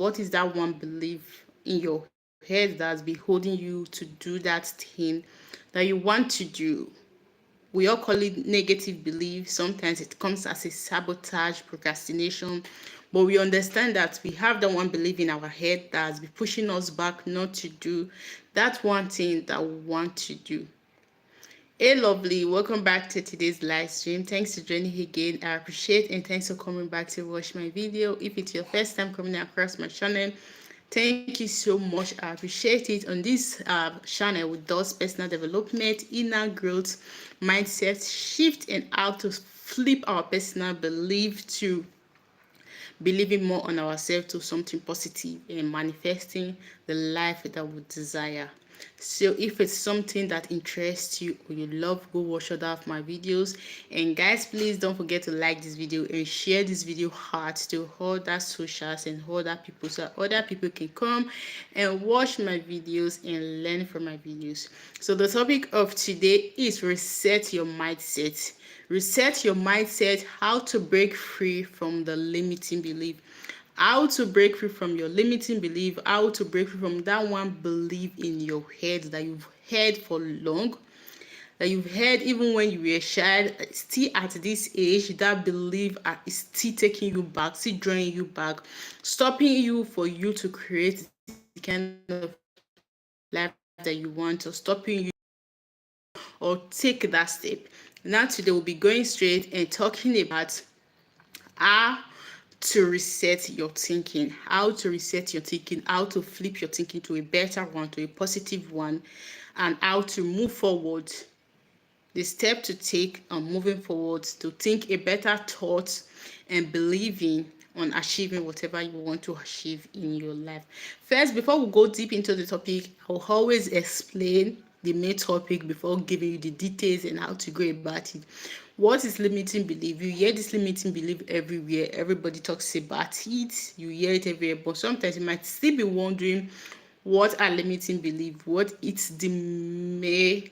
What is that one belief in your head that's been holding you to do that thing that you want to do? We all call it negative belief. Sometimes it comes as a sabotage, procrastination. But we understand that we have that one belief in our head that has been pushing us back not to do that one thing that we want to do. Hey, lovely. Welcome back to today's live stream. Thanks for joining again. I appreciate and thanks for coming back to watch my video. If it's your first time coming across my channel, thank you so much. I appreciate it. On this channel, we do personal development, inner growth, mindset shift, and how to flip our personal belief to believing more on ourselves to something positive and manifesting the life that we desire. So if it's something that interests you or you love, go watch other of my videos. And guys, please don't forget to like this video and share this video hard to other socials and other people, so other people can come and watch my videos and learn from my videos. So the topic of today is reset your mindset. Reset your mindset, how to break free from the limiting belief. How to break free from your limiting belief, how to break free from that one belief in your head that you've heard for long, that you've heard even when you were a child, still at this age, that belief is still taking you back, still drawing you back, stopping you for you to create the kind of life that you want, or stopping you or take that step. Now today we'll be going straight and talking about how to reset your thinking, how to reset your thinking, how to flip your thinking to a better one, to a positive one, and how to move forward. The step to take on moving forward to think a better thought and believing on achieving whatever you want to achieve in your life. First, before we go deep into the topic, I'll always explain the main topic before giving you the details and how to go about it. What is limiting belief? You hear this limiting belief everywhere. Everybody talks about it. You hear it everywhere, but sometimes you might still be wondering what are limiting belief, what is the main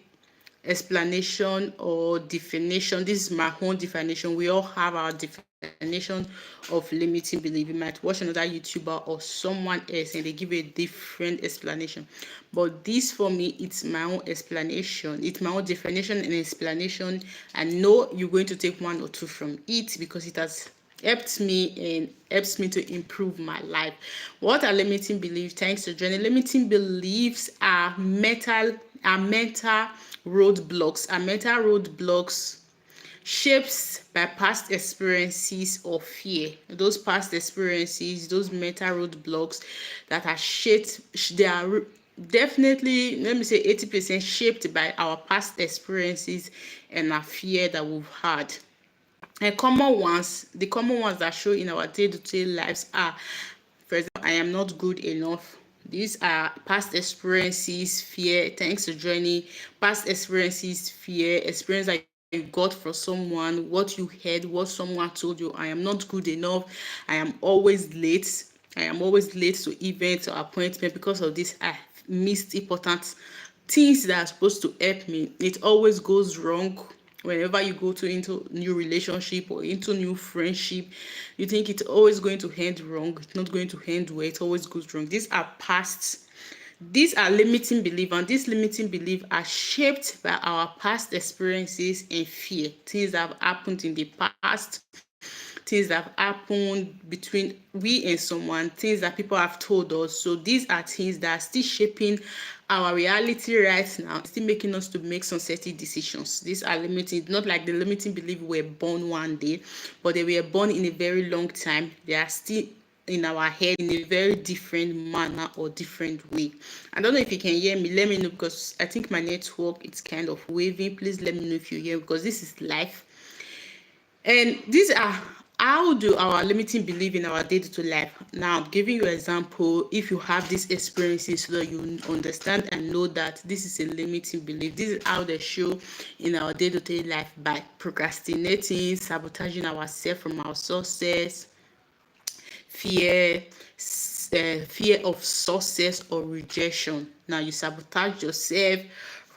explanation or definition. This is my own definition. We all have our definition of limiting belief. You might watch another YouTuber or someone else and they give you a different explanation, but this for me, it's my own explanation, it's my own definition and explanation. I know you're going to take one or two from it because it has helped me and helps me to improve my life. What are limiting beliefs? Thanks to journey. Limiting beliefs are mental roadblocks shaped by past experiences or fear. Those past experiences, those mental roadblocks that are shaped, they are definitely, let me say 80% shaped by our past experiences and our fear that we've had. And the common ones that show in our day-to-day lives are, for example, I am not good enough. These are past experiences, fear. Thanks to journey. Past experiences, fear, experience that you got from someone, what you heard, what someone told you. I am not good enough. I am always late. I am always late to events or appointments. Because of this, I missed important things that are supposed to help me. It always goes wrong. Whenever you go to into new relationship or into new friendship, you think it's always going to end wrong, it's not going to end well, it always goes wrong. These are limiting beliefs, and these limiting beliefs are shaped by our past experiences and fear, things that have happened in the past, things that have happened between we and someone, things that people have told us. So these are things that are still shaping our reality right now, still making us to make some certain decisions. These are limiting, not like the limiting belief we were born one day, but they were born in a very long time. They are still in our head in a very different manner or different way. I don't know if you can hear me. Let me know, because I think my network is kind of waving. Please let me know if you hear, because this is live. And these are how do our limiting belief in our day-to-day life. Now, I'm giving you an example. If you have these experiences, so that you understand and know that this is a limiting belief. This is how they show in our day-to-day life: by procrastinating, sabotaging ourselves from our success, fear, fear of success or rejection. Now you sabotage yourself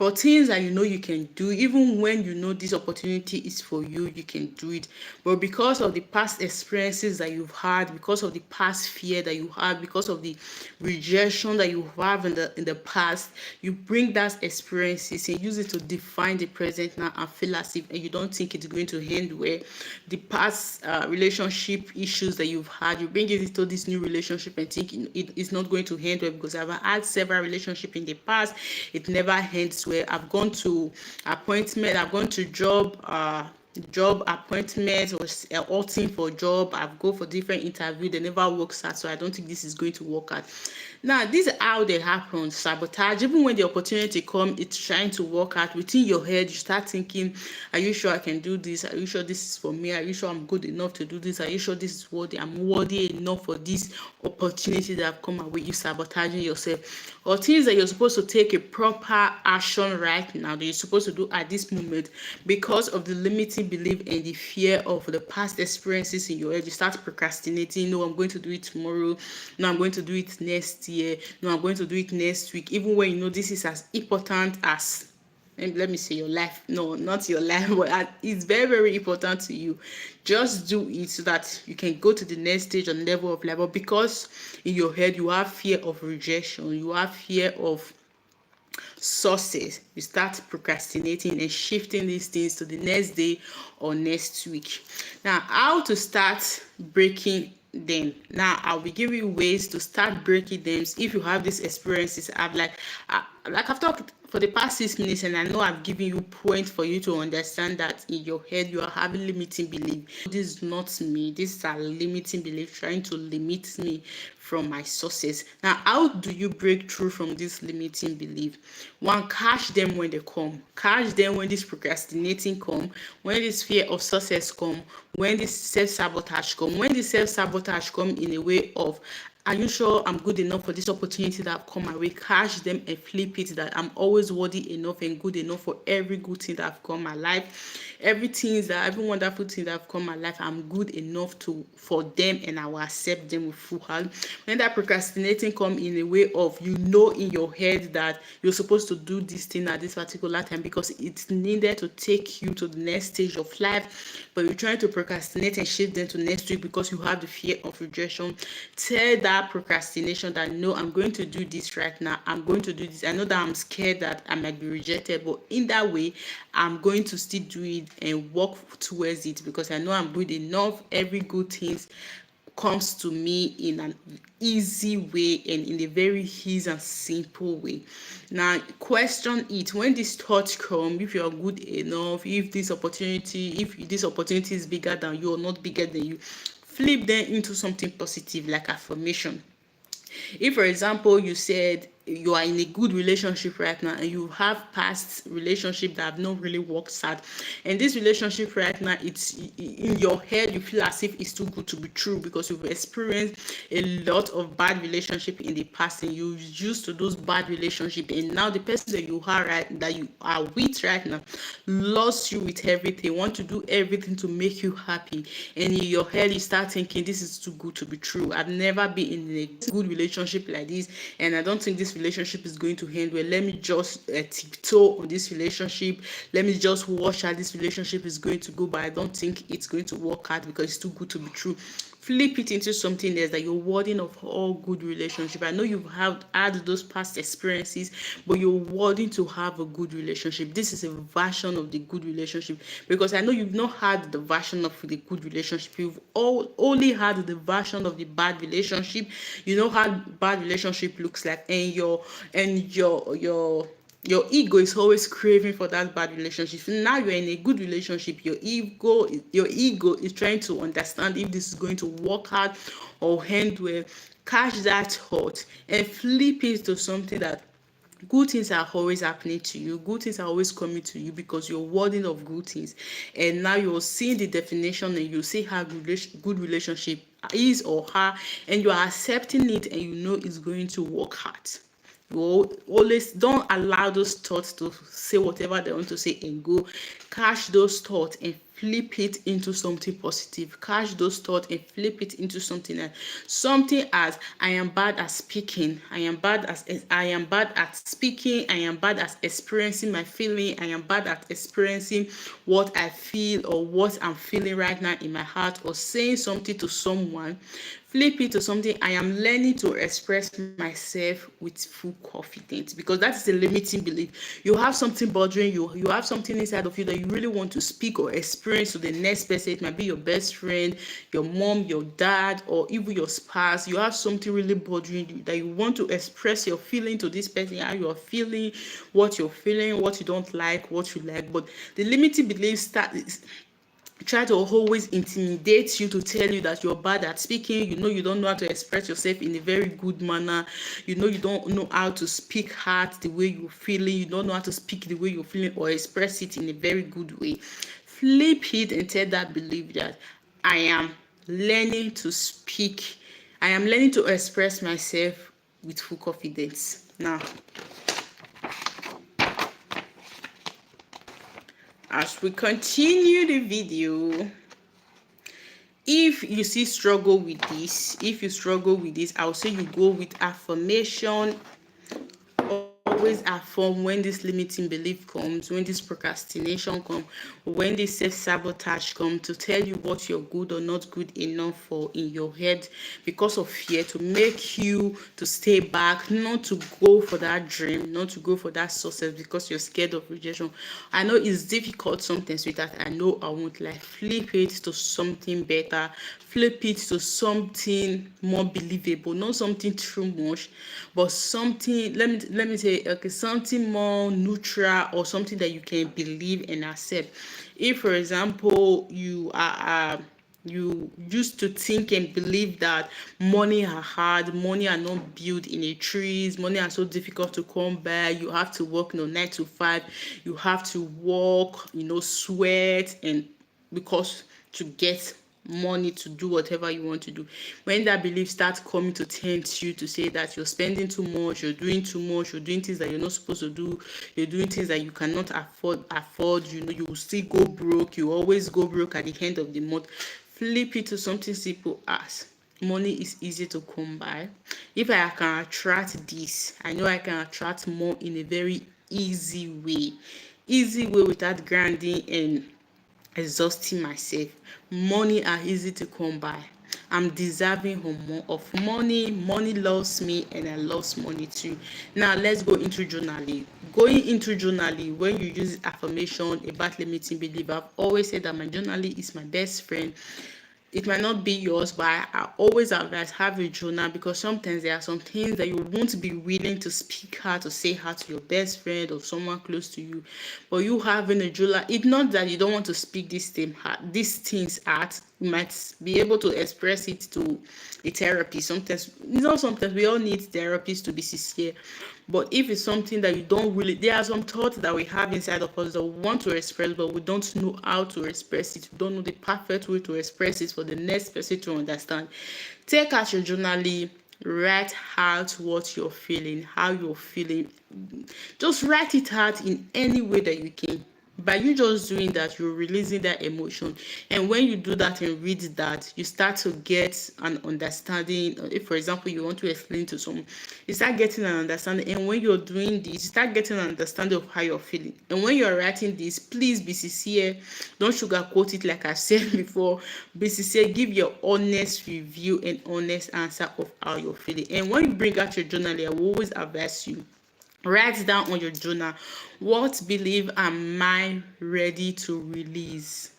for things that you know you can do, even when you know this opportunity is for you, you can do it. But because of the past experiences that you've had, because of the past fear that you have, because of the rejection that you have in the past, you bring that experiences and use it to define the present now and feel as if, and you don't think it's going to end well. The past relationship issues that you've had, you bring it into this new relationship and think it's not going to end well, because I've had several relationships in the past, it never ends well. I've gone to appointment, I've gone to job appointments or outing for job, I've go for different interview, they never works out, so I don't think this is going to work out. Now this is how they happen. Sabotage, even when the opportunity come, it's trying to work out within your head. You start thinking, are you sure I can do this? Are you sure this is for me? Are you sure I'm good enough to do this? Are you sure this is worthy? I'm worthy enough for this opportunity that have come my way. You sabotaging yourself, or things that you're supposed to take a proper action right now that you're supposed to do at this moment, because of the limiting belief and the fear of the past experiences in your head. You start procrastinating. No, I'm going to do it tomorrow. No, I'm going to do it next year. No, I'm going to do it next week, even when you know this is as important as, let me say, your life. No, not your life, but it's very, very important to you. Just do it so that you can go to the next stage and level of life. But because in your head you have fear of rejection, you have fear of success, you start procrastinating and shifting these things to the next day or next week. Now, how to start breaking them? Now I'll be giving you ways to start breaking them if you have these experiences. I've talked for the past 6 minutes, and I know I've given you points for you to understand that in your head you are having limiting belief. This is not me, this is a limiting belief trying to limit me from my success. Now, how do you break through from this limiting belief? One, catch them when they come. Catch them when this procrastinating come, when this fear of success come, when this self-sabotage come. When this self-sabotage come in a way of, are you sure I'm good enough for this opportunity that have come my way? Catch them and flip it, that I'm always worthy enough and good enough for every good thing that have come my life. Every wonderful thing that have come my life, I'm good enough for them, and I will accept them with full heart. When that procrastinating come in a way of, you know in your head that you're supposed to do this thing at this particular time because it's needed to take you to the next stage of life, but you're trying to procrastinate and shift them to next week because you have the fear of rejection. Tell that procrastination that, no, I'm going to do this right now. I'm going to do this. I know that I'm scared that I might be rejected, but in that way, I'm going to still do it and work towards it, because I know I'm good enough. Every good thing comes to me in an easy way and in a very easy and simple way. Now, question it. When these thoughts come, if you are good enough, if this opportunity is bigger than you or not bigger than you, flip them into something positive, like affirmation. If, for example, you said you are in a good relationship right now and you have past relationship that have not really worked out, and this relationship right now, it's in your head, you feel as if it's too good to be true because you've experienced a lot of bad relationship in the past and you're used to those bad relationships, and now the person that you are with right now lost you with everything, want to do everything to make you happy, and in your head you start thinking, this is too good to be true. I've never been in a good relationship like this, and I don't think this relationship is going to end well. Let me just tiptoe on this relationship. Let me just watch how this relationship is going to go, but I don't think it's going to work out because it's too good to be true. Flip it into something else, that you're worthy of all good relationship. I know you've had those past experiences, but you're worthy to have a good relationship. This is a version of the good relationship, because I know you've not had the version of the good relationship. You've only had the version of the bad relationship. You know how bad relationship looks like, and your ego is always craving for that bad relationship. Now you're in a good relationship, your ego is trying to understand if this is going to work out or end well. Catch that thought and flip it to something that good things are always happening to you. Good things are always coming to you because you're worthy of good things. And now you're seeing the definition and you see how good relationship is or her, and you are accepting it, and you know it's going to work out. You always don't allow those thoughts to say whatever they want to say and go. Catch those thoughts and flip it into something positive. Catch those thoughts and flip it into something else. Something as I am bad at speaking. I am bad at speaking. I am bad at experiencing my feeling. I am bad at experiencing what I feel or what I'm feeling right now in my heart, or saying something to someone. Flip it to something I am learning to express myself with full confidence, because that is a limiting belief. You have something bothering you, you have something inside of you that you really want to speak or experience to the next person. It might be your best friend, your mom, your dad, or even your spouse. You have something really bothering you that you want to express your feeling to this person, how you are feeling, what you're feeling, what you don't like, what you like. But the limiting belief try to always intimidate you, to tell you that you're bad at speaking. You don't know how to express yourself in a very good manner. You don't know how to speak hard the way you're feeling. You don't know how to speak the way you're feeling or express it in a very good way. Flip it and tell that belief that I am learning to speak, I am learning to express myself with full confidence. Now, as we continue the video, if you still struggle with this, I would say you go with affirmation. Always affirm when this limiting belief comes, when this procrastination comes, when this self-sabotage comes, to tell you what you're good or not good enough for in your head, because of fear, to make you to stay back, not to go for that dream, not to go for that success, because you're scared of rejection. I know it's difficult sometimes with that. I know, I won't lie. Flip it to something better. Flip it to something more believable, not something too much, but something, let me say, okay, something more neutral, or something that you can believe and accept. If, for example, you used to think and believe that money are hard, money are not built in a trees, money are so difficult to come by, you have to work 9 to 5, you have to work, sweat, and because to get money to do whatever you want to do. When that belief starts coming to tempt you to say that you're spending too much, you're doing too much, you're doing things that you're not supposed to do, you're doing things that you cannot afford, you will still go broke, you always go broke at the end of the month. Flip it to something simple as money is easy to come by. If I can attract this, I know I can attract more in a very easy way without grinding and exhausting myself. Money are easy to come by. I'm deserving of money. Money loves me, and I love money too. Now let's go into journaling. Going into journaling, when you use affirmation about limiting belief, I've always said that my journaling is my best friend. It might not be yours, but I always advise have a journal, because sometimes there are some things that you won't be willing to speak out, to say out to your best friend or someone close to you. But you having a journal, it's not that you don't want to speak these things out. You might be able to express it to a therapy. Sometimes we all need therapists to be sincere. But if it's something that you don't really, there are some thoughts that we have inside of us that we want to express, but we don't know how to express it. We don't know the perfect way to express it for the next person to understand. Take out your journaling, write out what you're feeling, how you're feeling. Just write it out in any way that you can. By you just doing that, you're releasing that emotion. And when you do that and read that, you start to get an understanding. If, for example, you want to explain to someone, you start getting an understanding. And when you're doing this, you start getting an understanding of how you're feeling. And when you're writing this, please be sincere. Don't sugarcoat it, like I said before. Be sincere. Give your honest review and honest answer of how you're feeling. And when you bring out your journal, I will always advise you, write down on your journal, what belief am I ready to release?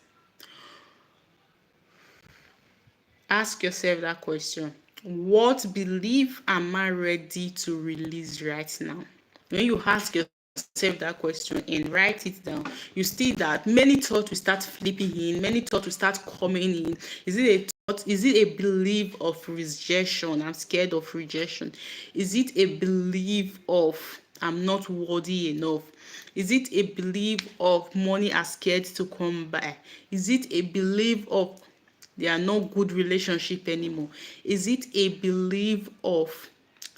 Ask yourself that question. What belief am I ready to release right now? When you ask yourself that question and write it down, you see that many thoughts will start flipping in, many thoughts will start coming in. Is it a thought? Is it a belief of rejection? I'm scared of rejection. Is it a belief of I'm not worthy enough? Is it a belief of money are scared to come by? Is it a belief of there are no good relationship anymore? Is it a belief of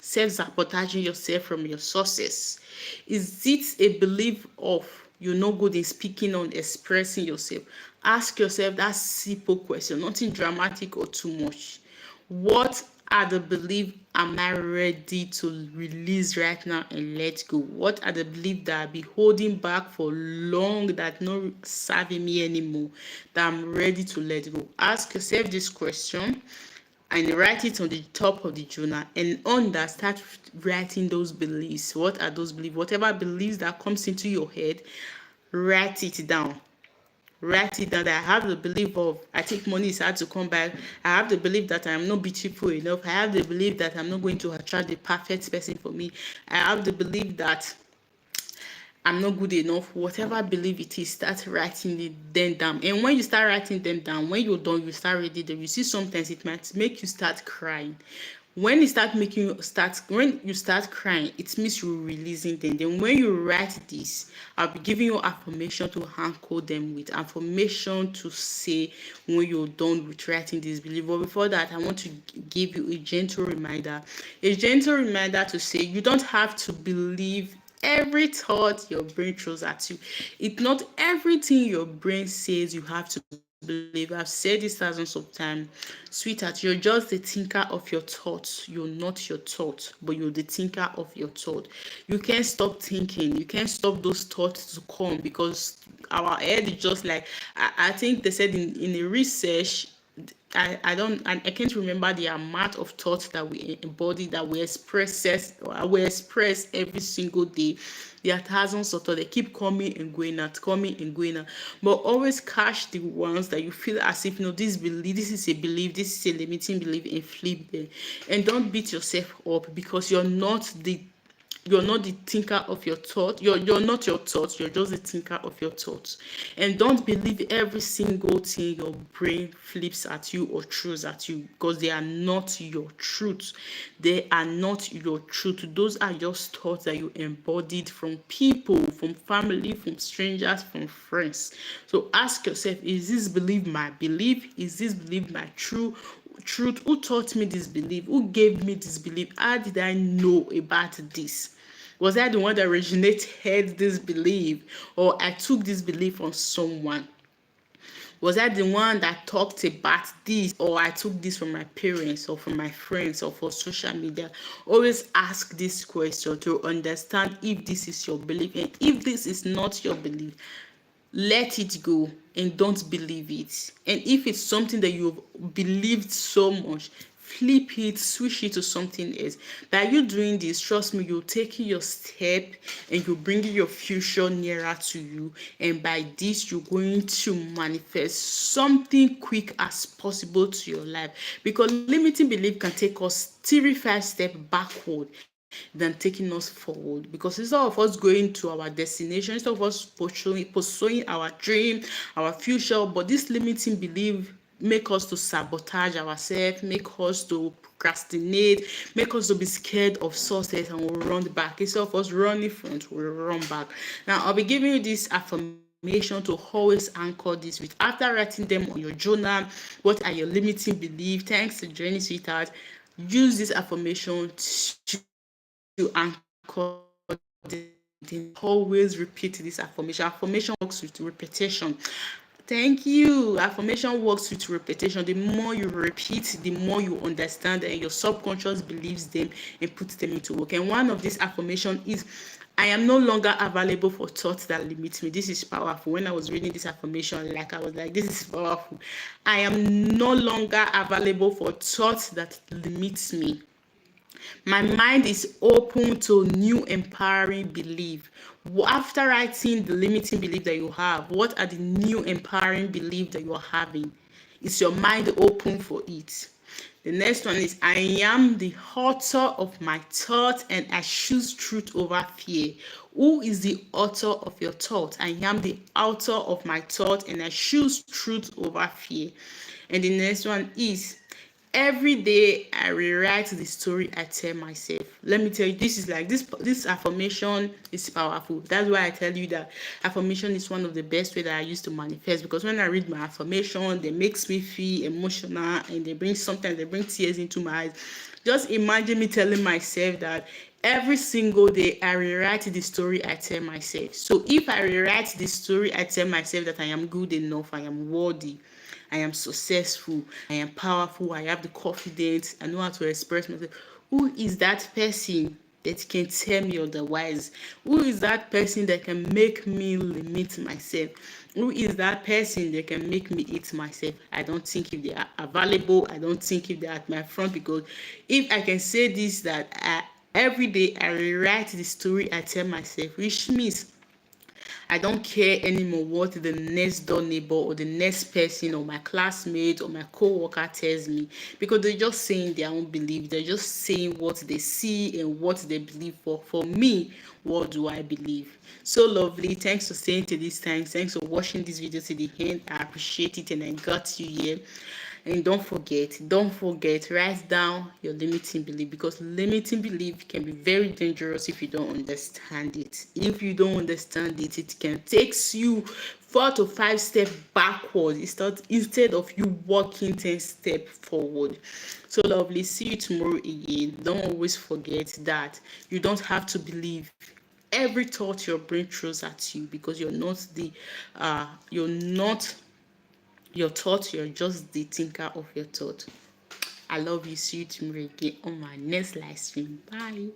self-sabotaging yourself from your success? Is it a belief of you're not good in speaking on expressing yourself? Ask yourself that simple question, nothing dramatic or too much. What are the beliefs am I ready to release right now and let go? What are the beliefs that I've been holding back for long that not serving me anymore, that I'm ready to let go? Ask yourself this question and write it on the top of the journal, and on that start writing those beliefs. What are those beliefs? Whatever beliefs that comes into your head, write it down. Write it down. That I have the belief of I think money is hard to come by. I have the belief that I am not beautiful enough. I have the belief that I'm not going to attract the perfect person for me. I have the belief that I'm not good enough. Whatever belief it is, start writing it then down. And when you start writing them down, when you're done, you start reading them. You see, sometimes it might make you start crying. When you start crying, it means you're releasing them. Then when you write this, I'll be giving you affirmation to anchor them with, affirmation to say when you're done with writing this belief. But before that, I want to give you a gentle reminder to say you don't have to believe every thought your brain throws at you. It's not everything your brain says you have to believe. I've said this thousands of times. Sweetheart, you're just the thinker of your thoughts. You're not your thought, but you're the thinker of your thought. You can't stop thinking. You can't stop those thoughts to come, because our head is just like, I think they said in a research, I can't remember the amount of thoughts that we embody, that we express every single day. There are thousands of thoughts. They keep coming and going out, but always catch the ones that you feel as if, this is a belief, this is a limiting belief, and flip them. And don't beat yourself up, because you're not the thinker of your thought. You're not your thoughts. You're just the thinker of your thoughts. And don't believe every single thing your brain flips at you or throws at you, because they are not your truth. They are not your truth. Those are just thoughts that you embodied from people, from family, from strangers, from friends. So ask yourself, is this belief my belief? Is this belief my truth? Who taught me this belief? Who gave me this belief? How did I know about this? Was I the one that originated this belief, or I took this belief from someone? Was I the one that talked about this, or I took this from my parents or from my friends or for social media? Always ask this question to understand if this is your belief, and if this is not your belief, let it go and don't believe it. And if it's something that you've believed so much, flip it, switch it to something else. By you doing this, trust me, you're taking your step and you're bringing your future nearer to you. And by this, you're going to manifest something quick as possible to your life. Because limiting belief can take us 35 steps backward than taking us forward. Because instead of us going to our destination, instead of us pursuing our dream, our future, but this limiting belief make us to sabotage ourselves, make us to procrastinate, make us to be scared of success, and we'll run back. Instead of us running front, we'll run back. Now, I'll be giving you this affirmation to always anchor this with. After writing them on your journal, what are your limiting beliefs? Thanks to Journey Sweetheart. Use this affirmation to anchor them. Always repeat this affirmation. Affirmation works with repetition. Thank you. Affirmation works with repetition. The more you repeat, the more you understand, and your subconscious believes them and puts them into work. And one of these affirmation is, I am no longer available for thoughts that limit me. This is powerful. When I was reading this affirmation, I was like, this is powerful. I am no longer available for thoughts that limit me. My mind is open to new empowering belief. After writing the limiting belief that you have, what are the new empowering belief that you are having? Is your mind open for it? The next one is, I am the author of my thought and I choose truth over fear. Who is the author of your thought? I am the author of my thought and I choose truth over fear. And the next one is, every day I rewrite the story I tell myself. Let me tell you, this affirmation is powerful. That's why I tell you that affirmation is one of the best way that I use to manifest. Because when I read my affirmation, they makes me feel emotional, and sometimes they bring tears into my eyes. Just imagine me telling myself that every single day I rewrite the story I tell myself. So if I rewrite the story I tell myself that I am good enough, I am worthy, I am successful, I am powerful, I have the confidence, I know how to express myself. Who is that person that can tell me otherwise? Who is that person that can make me limit myself? Who is that person that can make me hate myself? I don't think if they are available, I don't think if they are at my front, because if I can say this, that every day I rewrite the story I tell myself, which means I don't care anymore what the next door neighbor or the next person or my classmate or my co-worker tells me, because they're just saying their own belief. They're just saying what they see and what they believe. For me, what do I believe? So lovely. Thanks for staying to this time. Thanks for watching this video to the end. I appreciate it and I got you here. And don't forget, write down your limiting belief, because limiting belief can be very dangerous if you don't understand it. If you don't understand it, it can take you 4 to 5 steps backward instead of you walking 10 steps forward. So lovely. See you tomorrow again. Don't always forget that you don't have to believe every thought your brain throws at you, because you're not your thought, you're just the thinker of your thought. I love you. See you tomorrow again on my next live stream. Bye.